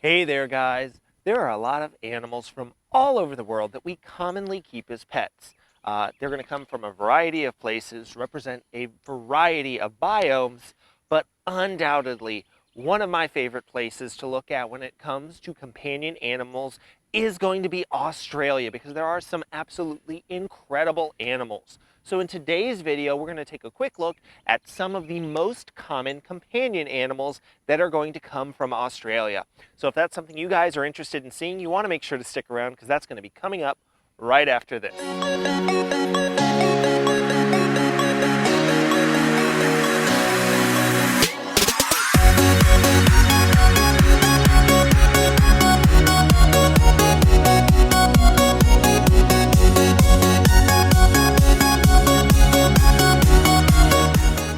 Hey there, guys. There are a lot of animals from all over the world that we commonly keep as pets. They're going to come from a variety of places, represent a variety of biomes, but undoubtedly, one of my favorite places to look at when it comes to companion animals is going to be Australia because there are some absolutely incredible animals. So in today's video, we're going to take a quick look at some of the most common companion animals that are going to come from Australia. So if that's something you guys are interested in seeing, you want to make sure to stick around because that's going to be coming up right after this.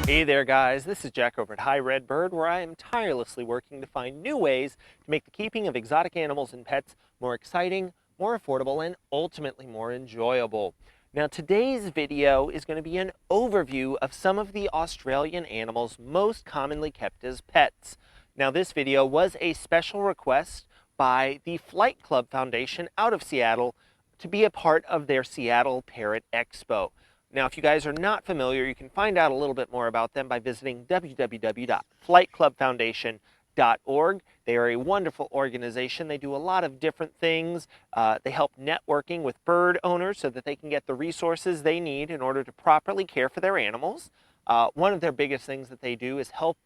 Hey there, guys. This is Jack over at Hi Redbird, where I am tirelessly working to find new ways to make the keeping of exotic animals and pets more exciting, more affordable, and ultimately more enjoyable. Now, today's video is going to be an overview of some of the Australian animals most commonly kept as pets. Now, this video was a special request by the Flight Club Foundation out of Seattle to be a part of their Seattle Parrot Expo. Now, if you guys are not familiar, you can find out a little bit more about them by visiting www.flightclubfoundation.org. They are a wonderful organization. They do a lot of different things. They help networking with bird owners so that they can get the resources they need in order to properly care for their animals. One of their biggest things that they do is help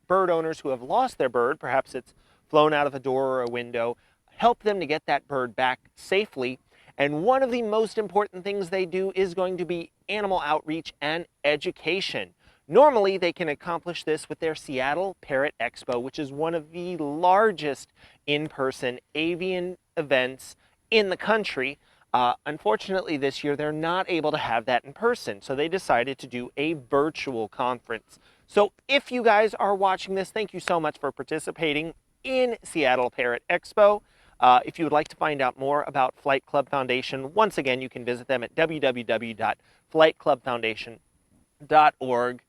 bird owners who have lost their bird, perhaps it's flown out of a door or a window, help them to get that bird back safely. And one of the most important things they do is going to be animal outreach and education. Normally, they can accomplish this with their Seattle Parrot Expo, which is one of the largest in-person avian events in the country. Unfortunately, this year, they're not able to have that in person, so they decided to do a virtual conference. So if you guys are watching this, thank you so much for participating in Seattle Parrot Expo. If you would like to find out more about Flight Club Foundation, once again, you can visit them at www.flightclubfoundation.org.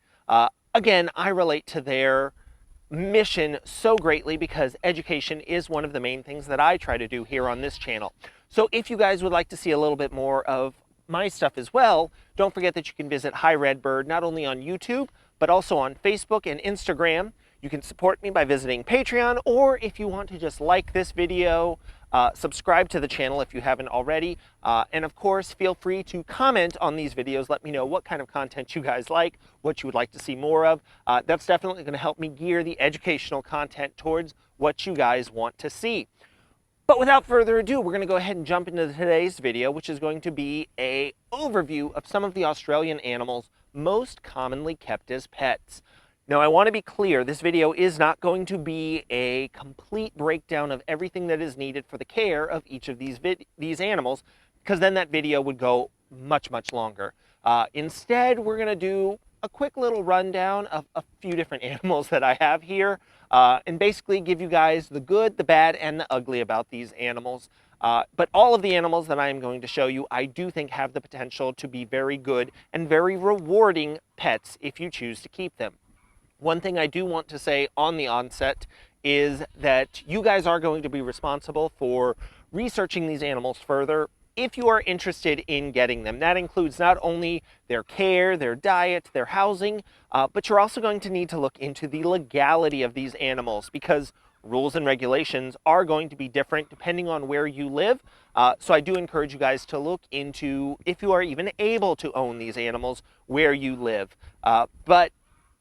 Again, I relate to their mission so greatly because education is one of the main things that I try to do here on this channel. So if you guys would like to see a little bit more of my stuff as well, don't forget that you can visit Hi Redbird not only on YouTube, but also on Facebook and Instagram. You can support me by visiting Patreon, or if you want to just like this video, subscribe to the channel if you haven't already, and of course, feel free to comment on these videos. Let me know what kind of content you guys like, what you would like to see more of. That's definitely going to help me gear the educational content towards what you guys want to see. But without further ado, we're going to go ahead and jump into today's video, which is going to be an overview of some of the Australian animals most commonly kept as pets. Now, I want to be clear, this video is not going to be a complete breakdown of everything that is needed for the care of each of these animals, because then that video would go much, much longer. Instead, we're going to do a quick little rundown of a few different animals that I have here, and basically give you guys the good, the bad, and the ugly about these animals. But all of the animals that I am going to show you, I do think have the potential to be very good and very rewarding pets if you choose to keep them. One thing I do want to say on the onset is that you guys are going to be responsible for researching these animals further if you are interested in getting them. That includes not only their care, their diet, their housing, but you're also going to need to look into the legality of these animals because rules and regulations are going to be different depending on where you live. So I do encourage you guys to look into if you are even able to own these animals where you live. But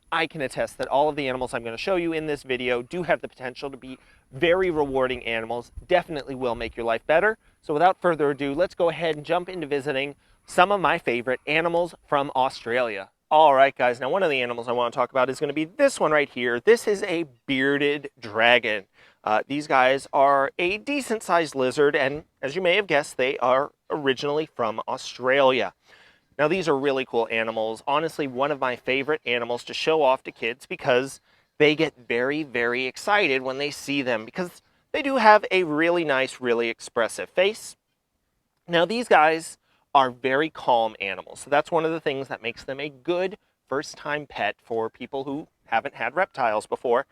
I can attest that all of the animals I'm going to show you in this video do have the potential to be very rewarding animals, definitely will make your life better. So without further ado, let's go ahead and jump into visiting some of my favorite animals from Australia. All right, guys, now one of the animals I want to talk about is going to be this one right here. This is a bearded dragon. These guys are a decent-sized lizard, and as you may have guessed, they are originally from Australia. Now, these are really cool animals. Honestly, one of my favorite animals to show off to kids because they get very, very excited when they see them because they do have a really nice, really expressive face. Now, these guys are very calm animals. So that's one of the things that makes them a good first-time pet for people who haven't had reptiles before.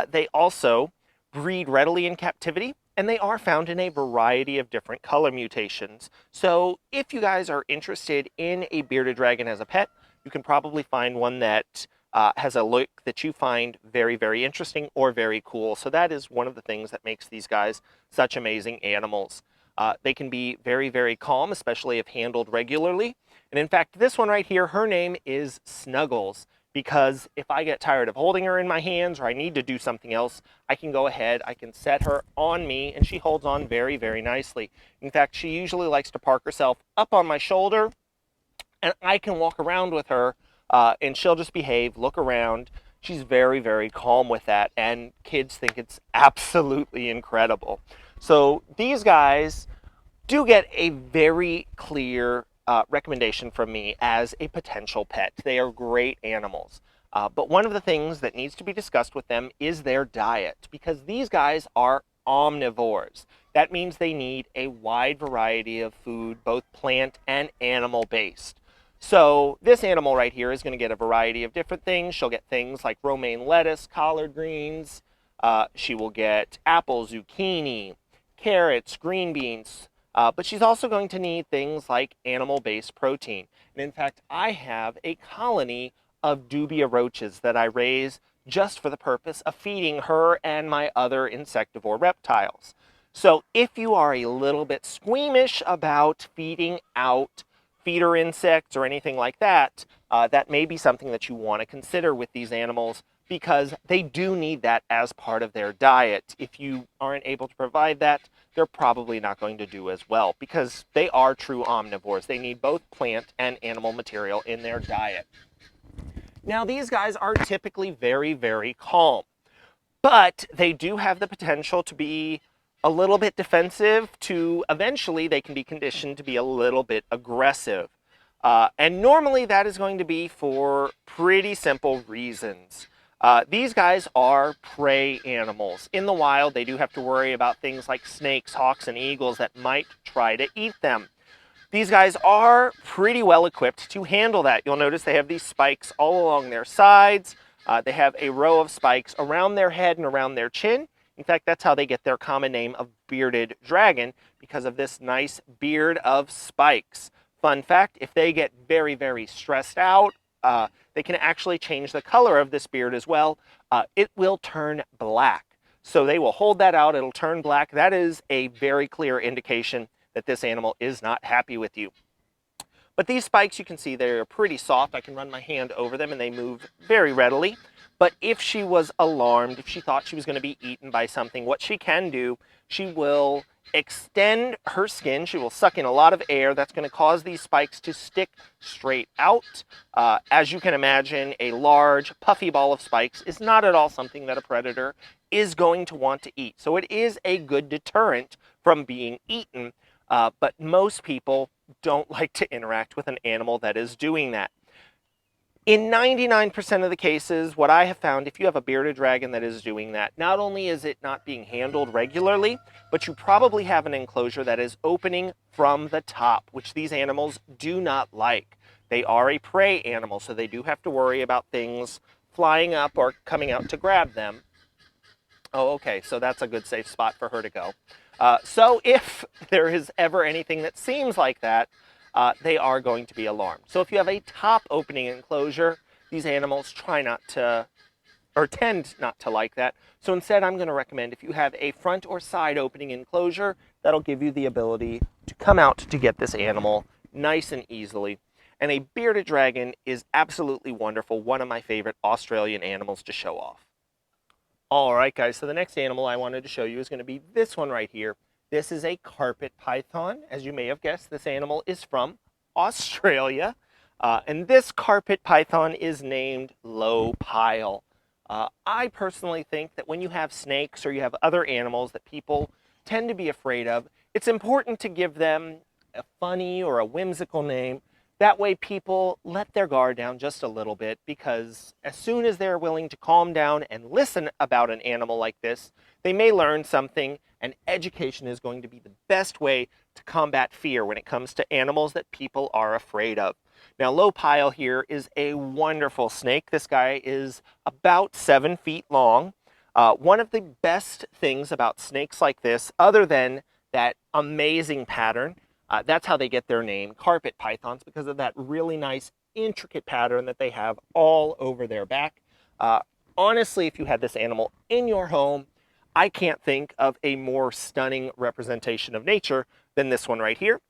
They also breed readily in captivity, and they are found in a variety of different color mutations. So if you guys are interested in a bearded dragon as a pet, you can probably find one that has a look that you find very, very interesting or very cool. So that is one of the things that makes these guys such amazing animals. They can be very, very calm, especially if handled regularly. And in fact, this one right here, her name is Snuggles, because if I get tired of holding her in my hands or I need to do something else, I can go ahead, I can set her on me, and she holds on very, very nicely. In fact, she usually likes to park herself up on my shoulder, and I can walk around with her, and she'll just behave, look around. She's very, very calm with that, and kids think it's absolutely incredible. So these guys do get a very clear recommendation from me as a potential pet. They are great animals. But one of the things that needs to be discussed with them is their diet, because these guys are omnivores. That means they need a wide variety of food, both plant and animal based. So this animal right here is going to get a variety of different things. She'll get things like romaine lettuce, collard greens. She will get apple, zucchini, carrots, green beans. But she's also going to need things like animal-based protein. And in fact, I have a colony of dubia roaches that I raise just for the purpose of feeding her and my other insectivore reptiles. So if you are a little bit squeamish about feeding out feeder insects or anything like that, that may be something that you want to consider with these animals, because they do need that as part of their diet. If you aren't able to provide that, they're probably not going to do as well, because they are true omnivores. They need both plant and animal material in their diet. Now, these guys are typically very, very calm, but they do have the potential to be a little bit defensive, to eventually they can be conditioned to be a little bit aggressive. And normally that is going to be for pretty simple reasons. These guys are prey animals. In the wild, they do have to worry about things like snakes, hawks, and eagles that might try to eat them. These guys are pretty well equipped to handle that. You'll notice they have these spikes all along their sides. They have a row of spikes around their head and around their chin. In fact, that's how they get their common name of bearded dragon, because of this nice beard of spikes. Fun fact, if they get very, very stressed out, they can actually change the color of this beard as well. It will turn black. So they will hold that out, it'll turn black. That is a very clear indication that this animal is not happy with you. But these spikes, you can see they're pretty soft. I can run my hand over them and they move very readily. But if she was alarmed, if she thought she was going to be eaten by something, what she can do, she will extend her skin. She will suck in a lot of air. That's going to cause these spikes to stick straight out. As you can imagine, a large, puffy ball of spikes is not at all something that a predator is going to want to eat. So it is a good deterrent from being eaten. But most people don't like to interact with an animal that is doing that. In 99% of the cases, what I have found, if you have a bearded dragon that is doing that, not only is it not being handled regularly, but you probably have an enclosure that is opening from the top, which these animals do not like. They are a prey animal, so they do have to worry about things flying up or coming out to grab them. Oh, okay, so that's a good safe spot for her to go. So if there is ever anything that seems like that, they are going to be alarmed. So if you have a top opening enclosure, these animals try not to, or tend not to like that. So instead, I'm going to recommend, if you have a front or side opening enclosure, that'll give you the ability to come out to get this animal nice and easily. And a bearded dragon is absolutely wonderful, one of my favorite Australian animals to show off. All right, guys, so the next animal I wanted to show you is going to be this one right here. This is a carpet python. As you may have guessed, this animal is from Australia. And this carpet python is named low pile. I personally think that when you have snakes or you have other animals that people tend to be afraid of, it's important to give them a funny or a whimsical name. That way people let their guard down just a little bit, because as soon as they're willing to calm down and listen about an animal like this, they may learn something, and education is going to be the best way to combat fear when it comes to animals that people are afraid of. Now, low pile here is a wonderful snake. This guy is about 7 feet long. One of the best things about snakes like this, other than that amazing pattern, that's how they get their name, carpet pythons, because of that really nice intricate pattern that they have all over their back. Honestly, if you had this animal in your home, I can't think of a more stunning representation of nature than this one right here.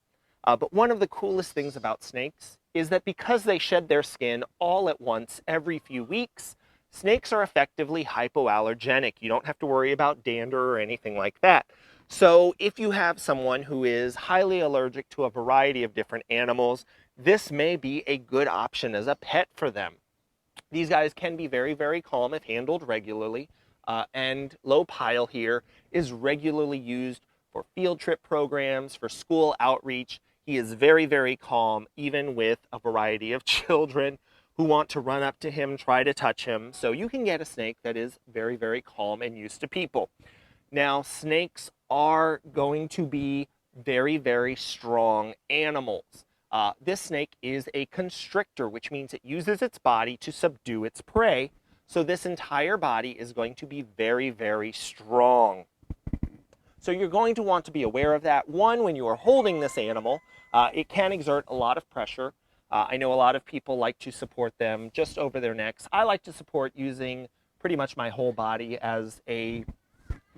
But one of the coolest things about snakes is that because they shed their skin all at once every few weeks, snakes are effectively hypoallergenic. You don't have to worry about dander or anything like that. So if you have someone who is highly allergic to a variety of different animals, this may be a good option as a pet for them. These guys can be very, very calm if handled regularly. And Low Pile here is regularly used for field trip programs, for school outreach. He is very, very calm, even with a variety of children who want to run up to him, try to touch him. So you can get a snake that is very, very calm and used to people. Now, snakes are going to be very, very strong animals. This snake is a constrictor, which means it uses its body to subdue its prey. So this entire body is going to be very, very strong. So you're going to want to be aware of that. One, when you are holding this animal, it can exert a lot of pressure. I know a lot of people like to support them just over their necks. I like to support using pretty much my whole body as a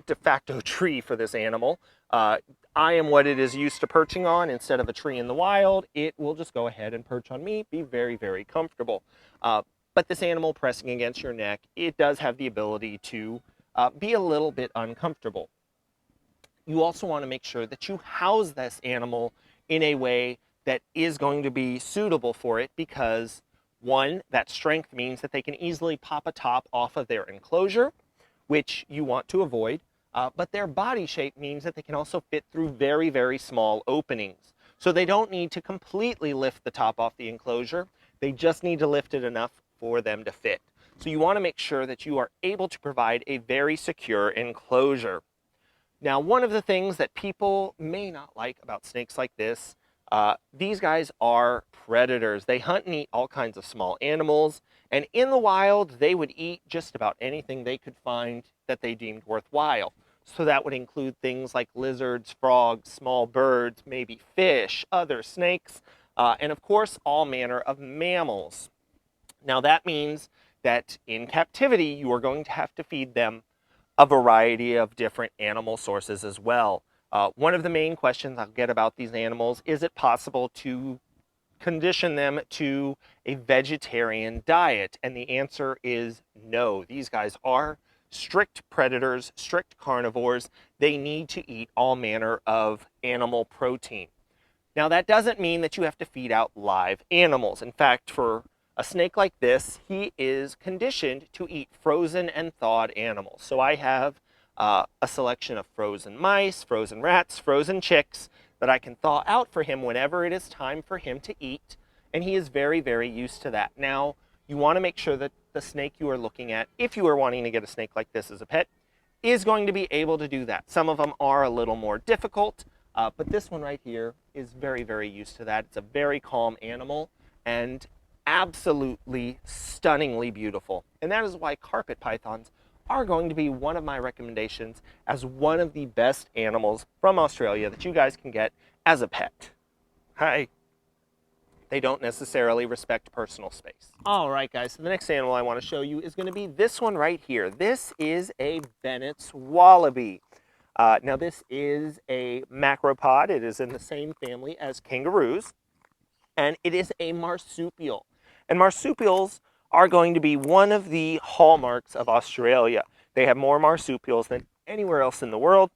de facto tree for this animal. I am what it is used to perching on. Instead of a tree in the wild, it will just go ahead and perch on me, be very, very comfortable. But this animal pressing against your neck, it does have the ability to be a little bit uncomfortable. You also want to make sure that you house this animal in a way that is going to be suitable for it, because one, that strength means that they can easily pop a top off of their enclosure, which you want to avoid. But their body shape means that they can also fit through very, very small openings. So they don't need to completely lift the top off the enclosure. They just need to lift it enough for them to fit. So you want to make sure that you are able to provide a very secure enclosure. Now, one of the things that people may not like about snakes like this, these guys are predators. They hunt and eat all kinds of small animals. And in the wild, they would eat just about anything they could find that they deemed worthwhile. So that would include things like lizards, frogs, small birds, maybe fish, other snakes, and of course, all manner of mammals. Now that means that in captivity, you are going to have to feed them a variety of different animal sources as well. One of the main questions I'll get about these animals, is it possible to condition them to a vegetarian diet? And the answer is no. These guys are strict predators, strict carnivores. They need to eat all manner of animal protein. Now, that doesn't mean that you have to feed out live animals. In fact, for a snake like this, he is conditioned to eat frozen and thawed animals. So I have a selection of frozen mice, frozen rats, frozen chicks that I can thaw out for him whenever it is time for him to eat. And he is very, very used to that. Now, you want to make sure that the snake you are looking at, if you are wanting to get a snake like this as a pet, is going to be able to do that. Some of them are a little more difficult, but this one right here is very, very used to that. It's a very calm animal and absolutely stunningly beautiful. And that is why carpet pythons are going to be one of my recommendations as one of the best animals from Australia that you guys can get as a pet. Hi. They don't necessarily respect personal space. All right, guys, so the next animal I want to show you is going to be this one right here. This is a Bennett's wallaby. Now, this is a macropod. It is in the same family as kangaroos, and it is a marsupial. And marsupials are going to be one of the hallmarks of Australia. They have more marsupials than anywhere else in the world,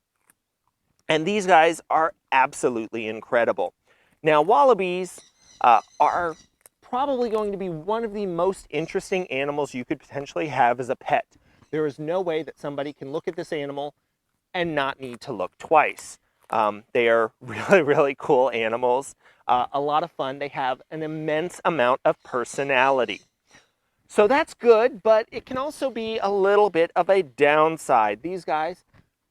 and these guys are absolutely incredible. Now, wallabies are probably going to be one of the most interesting animals you could potentially have as a pet. There is no way that somebody can look at this animal and not need to look twice. They are really, really cool animals. A lot of fun. They have an immense amount of personality. So that's good, but it can also be a little bit of a downside. These guys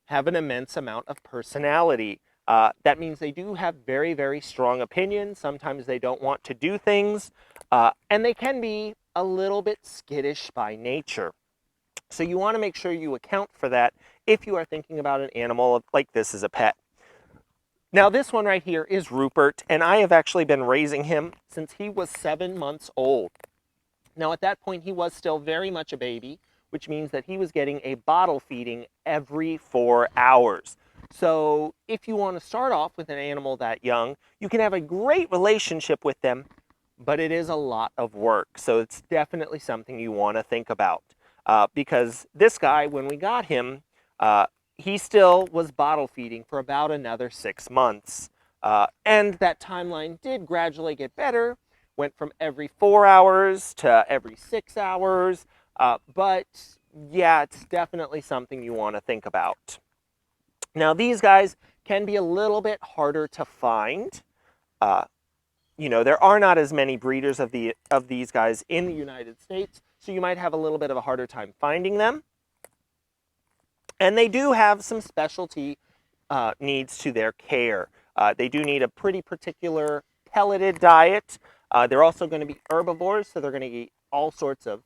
have an immense amount of personality. That means they do have very, very strong opinions. Sometimes they don't want to do things, and they can be a little bit skittish by nature. So you want to make sure you account for that if you are thinking about an animal like this as a pet. Now this one right here is Rupert, and I have actually been raising him since he was 7 months old. Now at that point he was still very much a baby, which means that he was getting a bottle feeding every 4 hours. So if you want to start off with an animal that young, you can have a great relationship with them, but it is a lot of work. So it's definitely something you want to think about. Because this guy, when we got him, he still was bottle feeding for about another 6 months. And that timeline did gradually get better, went from every 4 hours to every 6 hours. But yeah, it's definitely something you want to think about. Now, these guys can be a little bit harder to find. You know, there are not as many breeders of these guys in the United States, so you might have a little bit of a harder time finding them. And they do have some specialty needs to their care. They do need a pretty particular pelleted diet. They're also going to be herbivores, so they're going to eat all sorts of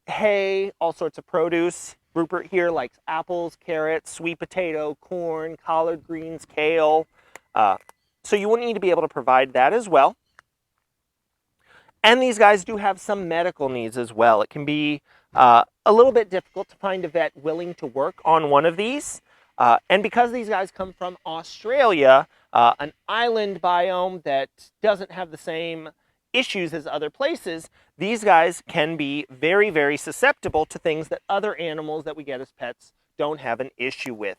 hay, all sorts of produce. Rupert here likes apples, carrots, sweet potato, corn, collard greens, kale. So you will need to be able to provide that as well. And these guys do have some medical needs as well. It can be a little bit difficult to find a vet willing to work on one of these. And because these guys come from Australia, an island biome that doesn't have the same issues as other places, these guys can be very, very susceptible to things that other animals that we get as pets don't have an issue with.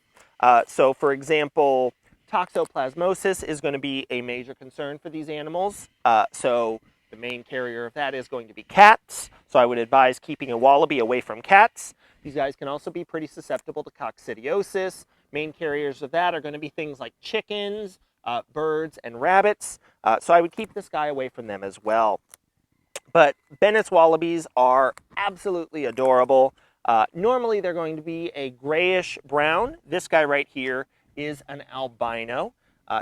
So for example, toxoplasmosis is going to be a major concern for these animals. So the main carrier of that is going to be cats. So I would advise keeping a wallaby away from cats. These guys can also be pretty susceptible to coccidiosis. Main carriers of that are going to be things like chickens, birds, and rabbits. So I would keep this guy away from them as well. But Bennett's wallabies are absolutely adorable. Normally they're going to be a grayish brown. This guy right here is an albino.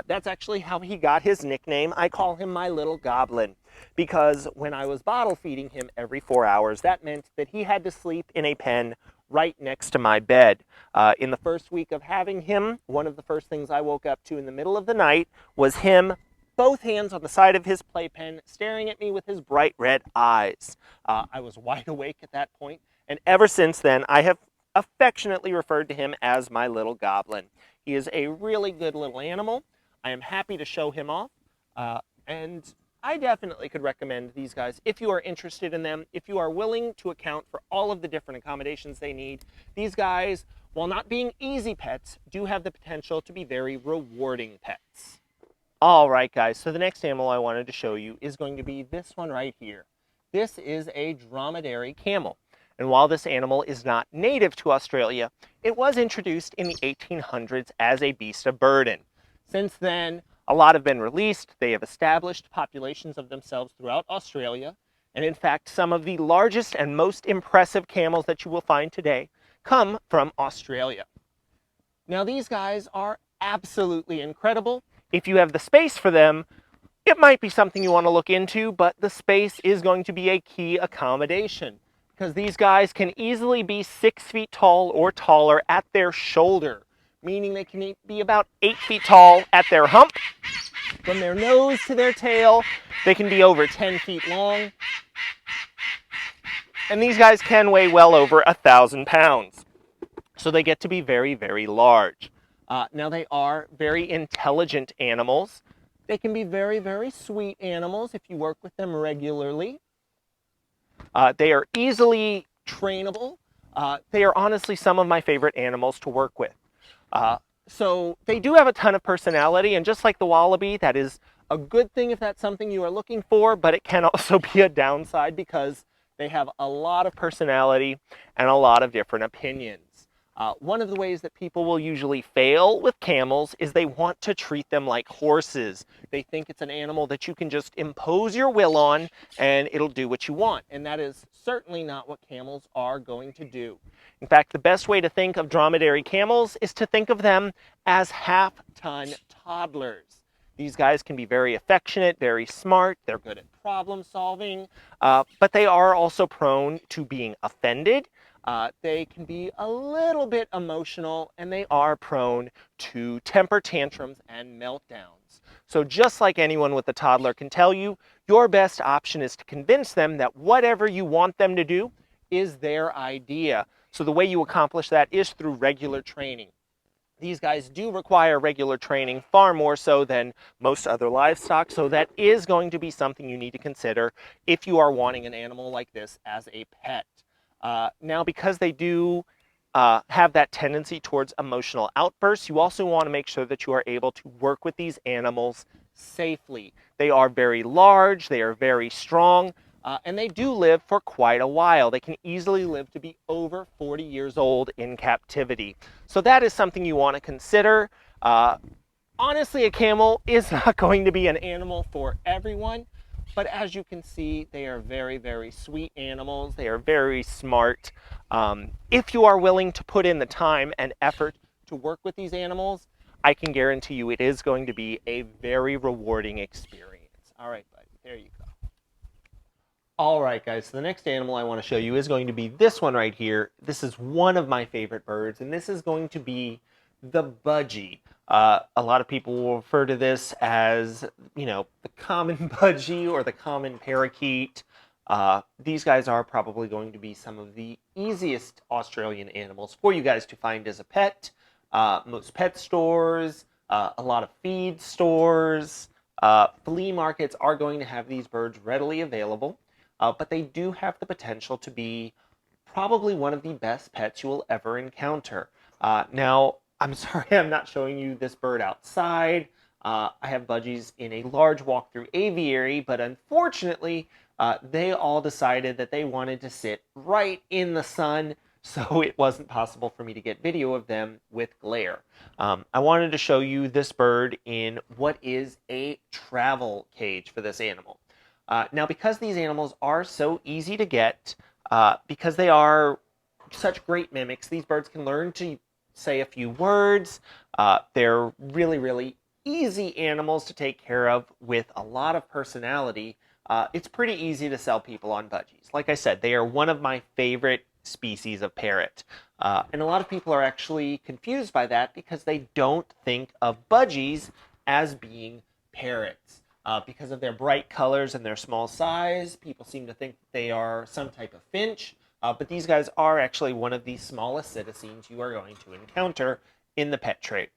That's actually how he got his nickname. I call him my little goblin because when I was bottle feeding him every 4 hours, that meant that he had to sleep in a pen right next to my bed. In the first week of having him, one of the first things I woke up to in the middle of the night was him, both hands on the side of his playpen, staring at me with his bright red eyes. I was wide awake at that point, and ever since then, I have affectionately referred to him as my little goblin. He is a really good little animal. I am happy to show him off, and I definitely could recommend these guys if you are interested in them, if you are willing to account for all of the different accommodations they need. These guys, while not being easy pets, do have the potential to be very rewarding pets. All right, guys, so the next animal I wanted to show you is going to be this one right here. This is a dromedary camel. And while this animal is not native to Australia, it was introduced in the 1800s as a beast of burden. Since then, a lot have been released. They have established populations of themselves throughout Australia. And in fact, some of the largest and most impressive camels that you will find today come from Australia. Now, these guys are absolutely incredible. If you have the space for them, it might be something you want to look into, but the space is going to be a key accommodation because these guys can easily be 6 feet tall or taller at their shoulder, meaning they can be about 8 feet tall at their hump. From their nose to their tail, they can be over 10 feet long. And these guys can weigh well over 1,000 pounds. So they get to be very, very large. Now they are very intelligent animals. They can be very, very sweet animals if you work with them regularly. They are easily trainable. They are honestly some of my favorite animals to work with. So they do have a ton of personality, and just like the wallaby, that is a good thing if that's something you are looking for, but it can also be a downside because they have a lot of personality and a lot of different opinions. One of the ways that people will usually fail with camels is they want to treat them like horses. They think it's an animal that you can just impose your will on and it'll do what you want. And that is certainly not what camels are going to do. In fact, the best way to think of dromedary camels is to think of them as half-ton toddlers. These guys can be very affectionate, very smart, they're good at problem solving, but they are also prone to being offended. They can be a little bit emotional, and they are prone to temper tantrums and meltdowns. So just like anyone with a toddler can tell you, your best option is to convince them that whatever you want them to do is their idea. So the way you accomplish that is through regular training. These guys do require regular training, far more so than most other livestock, so that is going to be something you need to consider if you are wanting an animal like this as a pet. Now, because they do have that tendency towards emotional outbursts, you also want to make sure that you are able to work with these animals safely. They are very large, they are very strong, and they do live for quite a while. They can easily live to be over 40 years old in captivity. So that is something you want to consider. Honestly, a camel is not going to be an animal for everyone, but as you can see, they are very, very sweet animals. They are very smart. If you are willing to put in the time and effort to work with these animals, I can guarantee you it is going to be a very rewarding experience. All right, buddy, there you go. All right, guys, so the next animal I want to show you is going to be this one right here. This is one of my favorite birds, and this is going to be the budgie. A lot of people will refer to this as, the common budgie or the common parakeet. These guys are probably going to be some of the easiest Australian animals for you guys to find as a pet. Most pet stores, a lot of feed stores, flea markets are going to have these birds readily available. But they do have the potential to be probably one of the best pets you will ever encounter. Now, I'm sorry I'm not showing you this bird outside. I have budgies in a large walk-through aviary, but unfortunately, they all decided that they wanted to sit right in the sun, so it wasn't possible for me to get video of them with glare. I wanted to show you this bird in what is a travel cage for this animal. Now, because these animals are so easy to get, because they are such great mimics, these birds can learn to say a few words. They're really, really easy animals to take care of with a lot of personality. It's pretty easy to sell people on budgies. Like I said, they are one of my favorite species of parrot. And a lot of people are actually confused by that because they don't think of budgies as being parrots. Because of their bright colors and their small size, people seem to think they are some type of finch, but these guys are actually one of the smallest citizens you are going to encounter in the pet trade.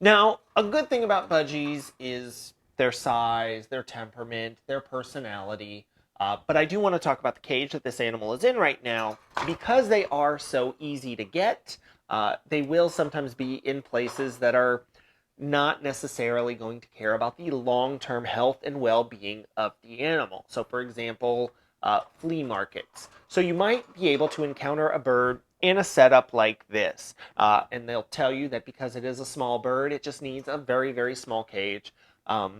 Now, a good thing about budgies is their size, their temperament, their personality, but I do want to talk about the cage that this animal is in right now. Because they are so easy to get, they will sometimes be in places that are not necessarily going to care about the long-term health and well-being of the animal. So for example, flea markets. So you might be able to encounter a bird in a setup like this. And they'll tell you that because it is a small bird, it just needs a very, very small cage. I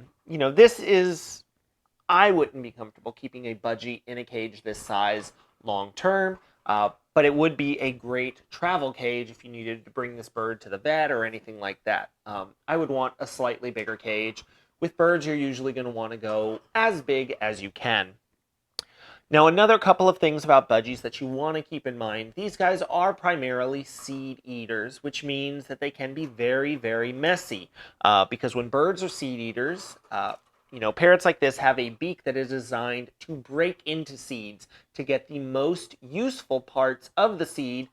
wouldn't be comfortable keeping a budgie in a cage this size long-term. But it would be a great travel cage if you needed to bring this bird to the vet or anything like that. I would want a slightly bigger cage. With birds, you're usually going to want to go as big as you can. Now, another couple of things about budgies that you want to keep in mind. These guys are primarily seed eaters, which means that they can be very, very messy. Because when birds are seed eaters, parrots like this have a beak that is designed to break into seeds to get the most useful parts of the seed,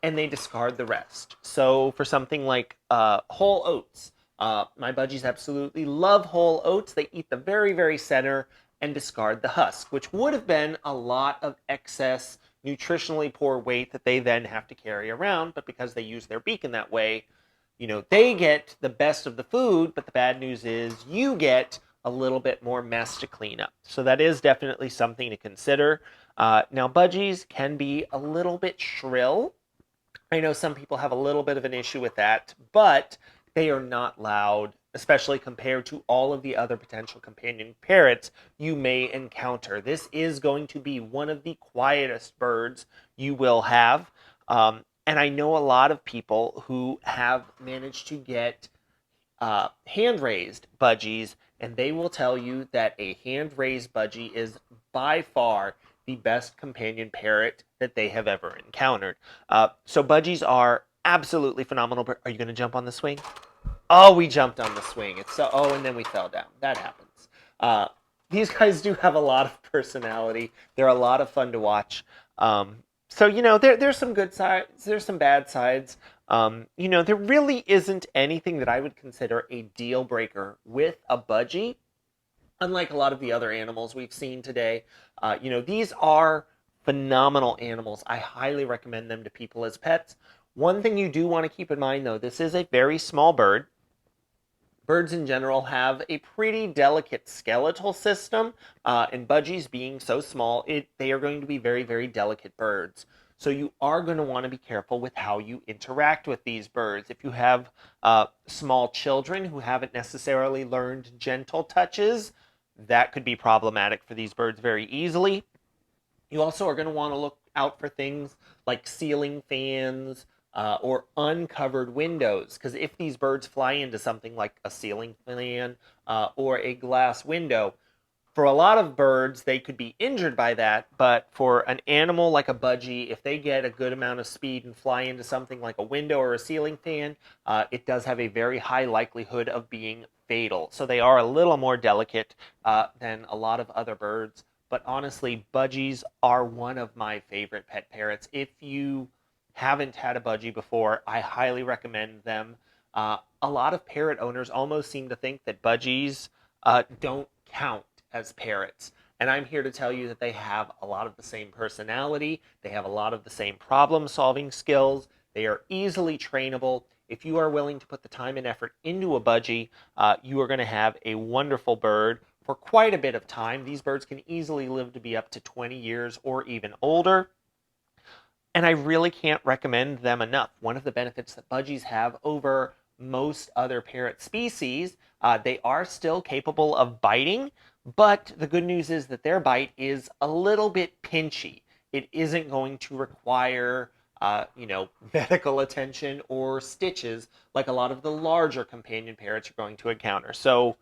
and they discard the rest. So for something like whole oats, my budgies absolutely love whole oats. They eat the very, very center and discard the husk, which would have been a lot of excess, nutritionally poor weight that they then have to carry around, but because they use their beak in that way, they get the best of the food, but the bad news is you get a little bit more mess to clean up. So that is definitely something to consider. Now, budgies can be a little bit shrill. I know some people have a little bit of an issue with that, but they are not loud, especially compared to all of the other potential companion parrots you may encounter. This is going to be one of the quietest birds you will have. And I know a lot of people who have managed to get hand-raised budgies, and they will tell you that a hand-raised budgie is by far the best companion parrot that they have ever encountered. So budgies are absolutely phenomenal. Are you going to jump on the swing? Oh, we jumped on the swing. It's so. Oh, and then we fell down. That happens. Uh, these guys do have a lot of personality. They're a lot of fun to watch. So there's some good sides. There's some bad sides. There really isn't anything that I would consider a deal breaker with a budgie. Unlike a lot of the other animals we've seen today, these are phenomenal animals. I highly recommend them to people as pets. One thing you do want to keep in mind, though, this is a very small bird. Birds in general have a pretty delicate skeletal system, and budgies being so small, they are going to be very, very delicate birds. So you are going to want to be careful with how you interact with these birds. If you have small children who haven't necessarily learned gentle touches, that could be problematic for these birds very easily. You also are going to want to look out for things like ceiling fans, or uncovered windows, because if these birds fly into something like a ceiling fan or a glass window, for a lot of birds, they could be injured by that, but for an animal like a budgie, if they get a good amount of speed and fly into something like a window or a ceiling fan, it does have a very high likelihood of being fatal. So they are a little more delicate than a lot of other birds, but honestly, budgies are one of my favorite pet parrots. If you haven't had a budgie before, I highly recommend them. A lot of parrot owners almost seem to think that budgies don't count as parrots. And I'm here to tell you that they have a lot of the same personality. They have a lot of the same problem-solving skills. They are easily trainable. If you are willing to put the time and effort into a budgie, you are going to have a wonderful bird for quite a bit of time. These birds can easily live to be up to 20 years or even older. And I really can't recommend them enough. One of the benefits that budgies have over most other parrot species, they are still capable of biting, but the good news is that their bite is a little bit pinchy. It isn't going to require, medical attention or stitches like a lot of the larger companion parrots are going to encounter. So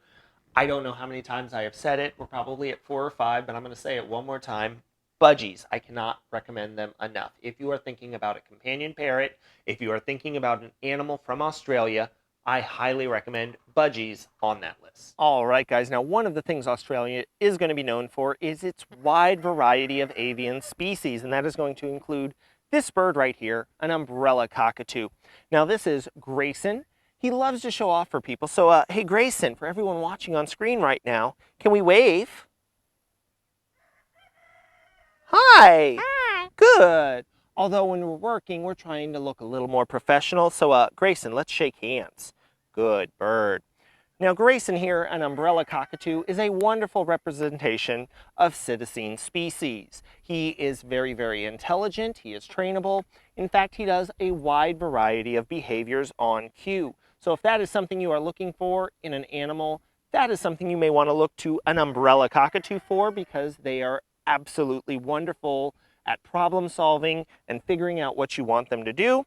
I don't know how many times I have said it. We're probably at 4 or 5, but I'm going to say it one more time. Budgies, I cannot recommend them enough. If you are thinking about a companion parrot, if you are thinking about an animal from Australia, I highly recommend budgies on that list. All right, guys. Now, one of the things Australia is going to be known for is its wide variety of avian species, and that is going to include this bird right here, an umbrella cockatoo. Now, this is Grayson. He loves to show off for people. So, hey, Grayson, for everyone watching on screen right now, can we wave? Hi. Hi. Good. Although when we're working, we're trying to look a little more professional. So, Grayson, let's shake hands. Good bird. Now, Grayson here, an umbrella cockatoo, is a wonderful representation of citizen species. He is very, very intelligent. He is trainable. In fact, he does a wide variety of behaviors on cue. So if that is something you are looking for in an animal, that is something you may want to look to an umbrella cockatoo for, because they are absolutely wonderful at problem solving and figuring out what you want them to do.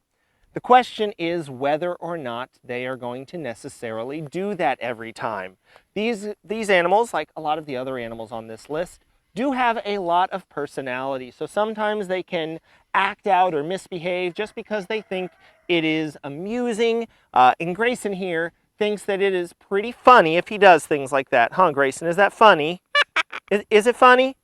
The question is whether or not they are going to necessarily do that every time. These animals, like a lot of the other animals on this list, do have a lot of personality. So sometimes they can act out or misbehave just because they think it is amusing. And Grayson here thinks that it is pretty funny if he does things like that. Huh, Grayson? Is that funny? Is it funny?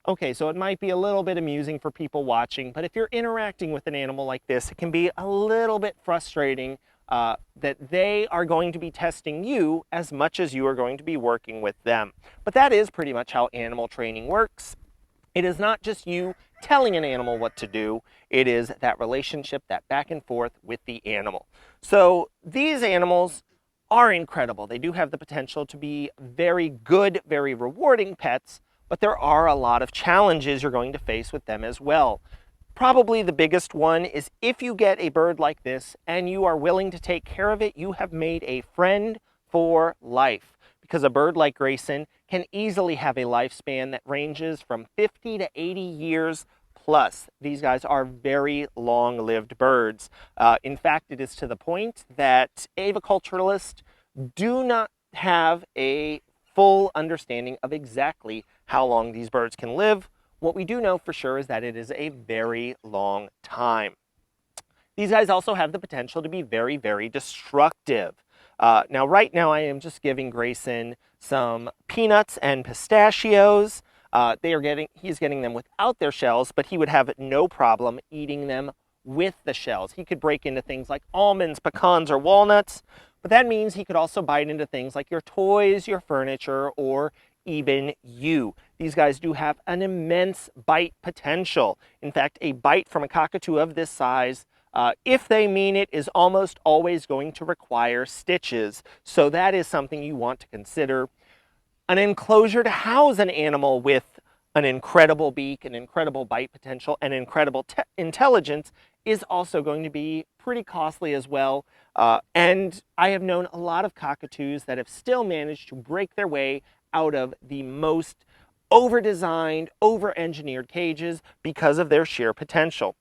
Okay, so it might be a little bit amusing for people watching, but if you're interacting with an animal like this, it can be a little bit frustrating that they are going to be testing you as much as you are going to be working with them. But that is pretty much how animal training works. It is not just you telling an animal what to do, it is that relationship, that back and forth with the animal. So these animals are incredible. They do have the potential to be very good, very rewarding pets, but there are a lot of challenges you're going to face with them as well. Probably the biggest one is if you get a bird like this and you are willing to take care of it, you have made a friend for life. Because a bird like Grayson can easily have a lifespan that ranges from 50 to 80 years plus. These guys are very long-lived birds. In fact, it is to the point that aviculturalists do not have a full understanding of exactly how long these birds can live. What we do know for sure is that it is a very long time. These guys also have the potential to be very, very destructive. Now, right now, I am just giving Grayson some peanuts and pistachios. He's getting them without their shells, but he would have no problem eating them with the shells. He could break into things like almonds, pecans, or walnuts, but that means he could also bite into things like your toys, your furniture, or even you. These guys do have an immense bite potential. In fact, a bite from a cockatoo of this size, if they mean it, is almost always going to require stitches. So that is something you want to consider. An enclosure to house an animal with an incredible beak, an incredible bite potential, and incredible intelligence is also going to be pretty costly as well. And I have known a lot of cockatoos that have still managed to break their way out of the most over-designed, over-engineered cages because of their sheer potential.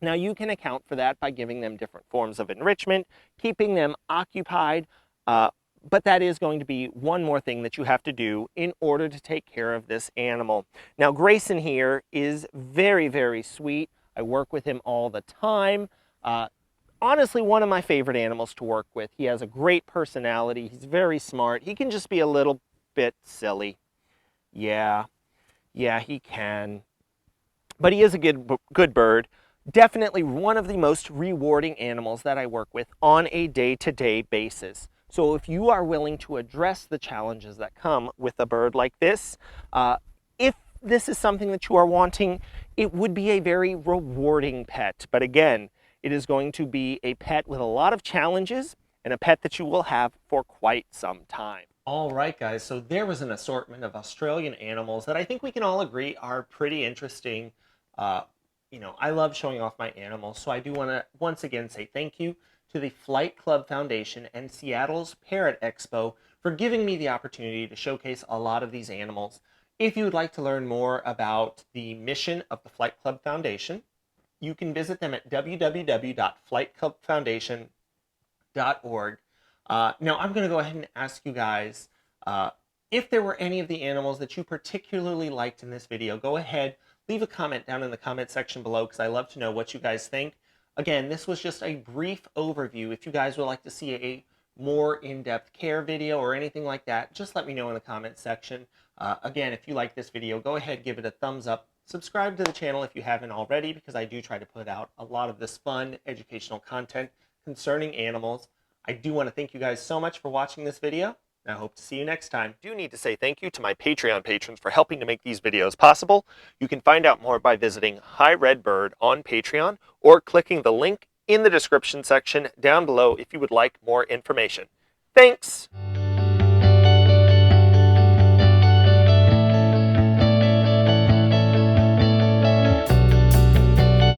Now, you can account for that by giving them different forms of enrichment, keeping them occupied, but that is going to be one more thing that you have to do in order to take care of this animal. Now, Grayson here is very, very sweet. I work with him all the time. Honestly, one of my favorite animals to work with. He has a great personality. He's very smart. He can just be a little bit silly. Yeah, he can. But he is a good bird. Definitely one of the most rewarding animals that I work with on a day-to-day basis. So if you are willing to address the challenges that come with a bird like this, if this is something that you are wanting, it would be a very rewarding pet. But again, it is going to be a pet with a lot of challenges and a pet that you will have for quite some time. All right, guys, so there was an assortment of Australian animals that I think we can all agree are pretty interesting. I love showing off my animals, so I do want to once again say thank you to the Flight Club Foundation and Seattle's Parrot Expo for giving me the opportunity to showcase a lot of these animals. If you would like to learn more about the mission of the Flight Club Foundation, you can visit them at www.flightclubfoundation.org. Now, I'm going to go ahead and ask you guys if there were any of the animals that you particularly liked in this video. Go ahead, leave a comment down in the comment section below because I love to know what you guys think. Again, this was just a brief overview. If you guys would like to see a more in-depth care video or anything like that, just let me know in the comment section. Again, if you like this video, go ahead, give it a thumbs up. Subscribe to the channel if you haven't already, because I do try to put out a lot of this fun educational content concerning animals. I do want to thank you guys so much for watching this video, and I hope to see you next time. I do need to say thank you to my Patreon patrons for helping to make these videos possible. You can find out more by visiting Hi Red Bird on Patreon or clicking the link in the description section down below if you would like more information. Thanks!